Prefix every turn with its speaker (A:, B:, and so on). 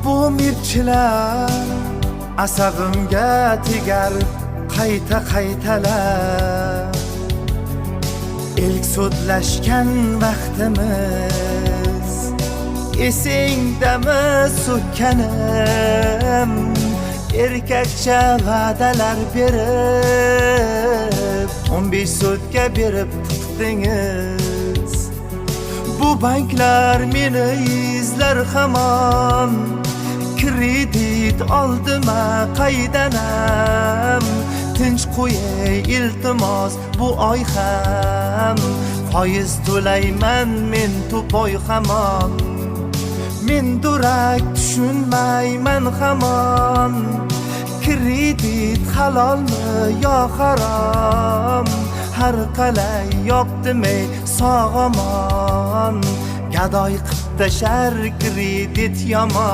A: bu mirchilar asabimga tegar qaytalab. İlk so'zlashgan vaqtimiz esingdami so'kkanim? Erkakcha va'dalar berib 15 so'tga berib tutdingiz. Bu banklar meni izlar hamon, kredit oldima qaydanam? Tinch qo'yay iltimos bu oy ham, foiz to'layman men to'poy hamon. Men durak tushunmayman hamon, kredit halolmi yo harom? Har qalay yopdimay sog'omon, gadoy qilib tashar kredit yomon.